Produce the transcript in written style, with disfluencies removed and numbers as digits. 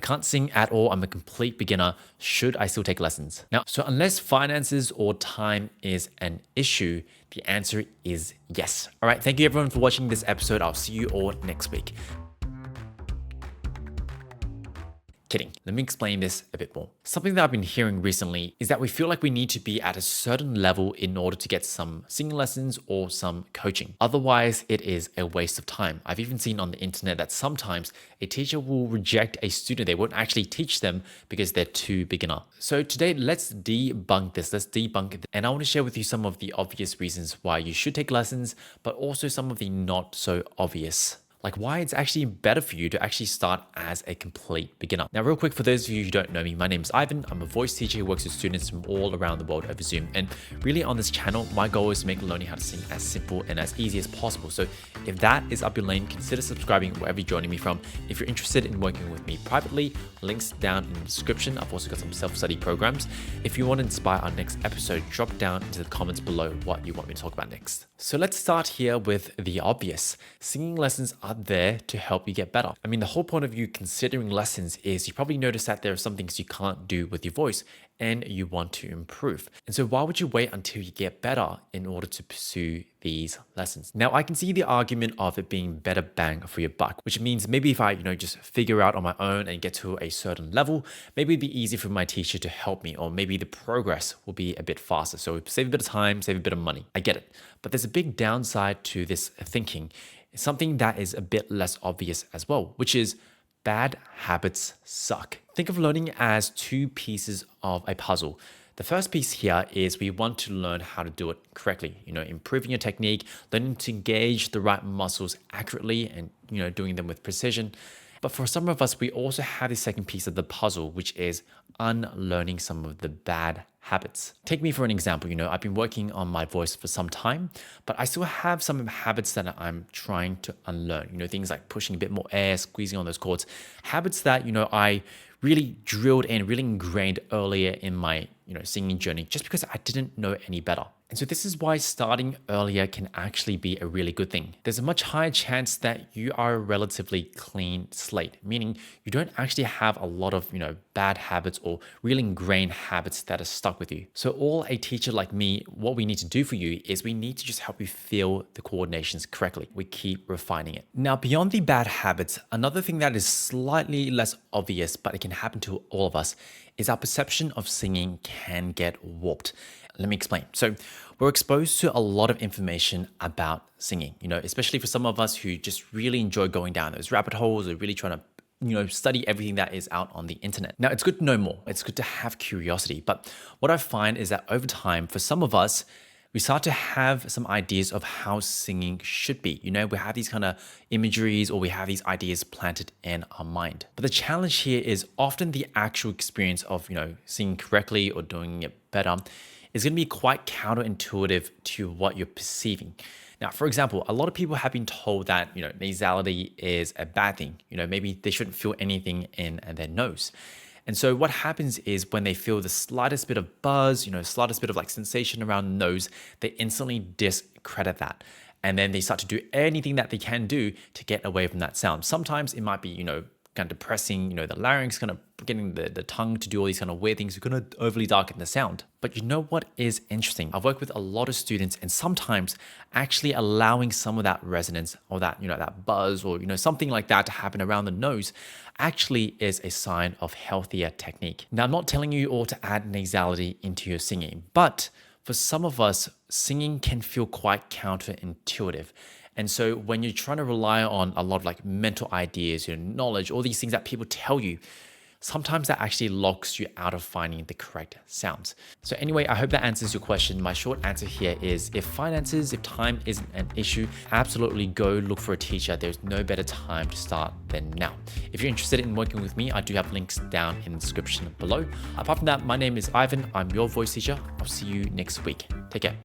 can't sing at all. I'm a complete beginner. Should I still take lessons? Now, so unless finances or time is an issue, the answer is yes. All right. Thank you everyone for watching this episode. I'll see you all next week. Kidding. Let me explain this a bit more. Something that I've been hearing recently is that we feel like we need to be at a certain level in order to get some singing lessons or some coaching. Otherwise, it is a waste of time. I've even seen on the internet that sometimes a teacher will reject a student. They won't actually teach them because they're too beginner. So today, let's debunk this. Let's debunk it. And I want to share with you some of the obvious reasons why you should take lessons, but also some of the not so obvious. Like why it's actually better for you to actually start as a complete beginner. Now, real quick, for those of you who don't know me, my name is Ivan. I'm a voice teacher who works with students from all around the world over Zoom. And really on this channel, my goal is to make learning how to sing as simple and as easy as possible. So if that is up your lane, consider subscribing wherever you're joining me from. If you're interested in working with me privately, links down in the description. I've also got some self-study programs. If you want to inspire our next episode, drop down into the comments below what you want me to talk about next. So let's start here with the obvious. Singing lessons are there to help you get better. I mean, the whole point of you considering lessons is you probably notice that there are some things you can't do with your voice and you want to improve. And so why would you wait until you get better in order to pursue these lessons? Now, I can see the argument of it being better bang for your buck, which means maybe if I, just figure out on my own and get to a certain level, maybe it'd be easy for my teacher to help me, or maybe the progress will be a bit faster. So save a bit of time, save a bit of money. I get it. But there's a big downside to this thinking. Something that is a bit less obvious as well, which is bad habits suck. Think of learning as two pieces of a puzzle. The first piece here is we want to learn how to do it correctly, improving your technique, learning to engage the right muscles accurately and, doing them with precision. But for some of us, we also have the second piece of the puzzle, which is unlearning some of the bad habits. Take me for an example. I've been working on my voice for some time, but I still have some habits that I'm trying to unlearn. Things like pushing a bit more air, squeezing on those chords, habits that, I really drilled in, really ingrained earlier in my, singing journey, just because I didn't know any better. And so this is why starting earlier can actually be a really good thing. There's a much higher chance that you are a relatively clean slate, meaning you don't actually have a lot of, bad habits or really ingrained habits that are stuck with you. So all a teacher like me, what we need to do for you is we need to just help you feel the coordinations correctly. We keep refining it. Now, beyond the bad habits, another thing that is slightly less obvious, but it can happen to all of us, is our perception of singing can get warped. Let me explain. So we're exposed to a lot of information about singing, especially for some of us who just really enjoy going down those rabbit holes or really trying to study everything that is out on the internet. Now, it's good to know more. It's good to have curiosity. But what I find is that over time, for some of us, we start to have some ideas of how singing should be. We have these kind of imageries or we have these ideas planted in our mind. But the challenge here is often the actual experience of, singing correctly or doing it better is going to be quite counterintuitive to what you're perceiving. Now, for example, a lot of people have been told that, nasality is a bad thing. Maybe they shouldn't feel anything in their nose. And so what happens is when they feel the slightest bit of buzz, slightest bit of like sensation around the nose, they instantly discredit that. And then they start to do anything that they can do to get away from that sound. Sometimes it might be, kind of depressing, the larynx, kind of getting the tongue to do all these kind of weird things, you're going to overly darken the sound. But you know what is interesting? I've worked with a lot of students and sometimes actually allowing some of that resonance or that, that buzz or, something like that to happen around the nose actually is a sign of healthier technique. Now, I'm not telling you all to add nasality into your singing, but for some of us, singing can feel quite counterintuitive. And so when you're trying to rely on a lot of like mental ideas, knowledge, all these things that people tell you, sometimes that actually locks you out of finding the correct sounds. So anyway, I hope that answers your question. My short answer here is if time isn't an issue, absolutely go look for a teacher. There's no better time to start than now. If you're interested in working with me, I do have links down in the description below. Apart from that, my name is Ivan. I'm your voice teacher. I'll see you next week. Take care.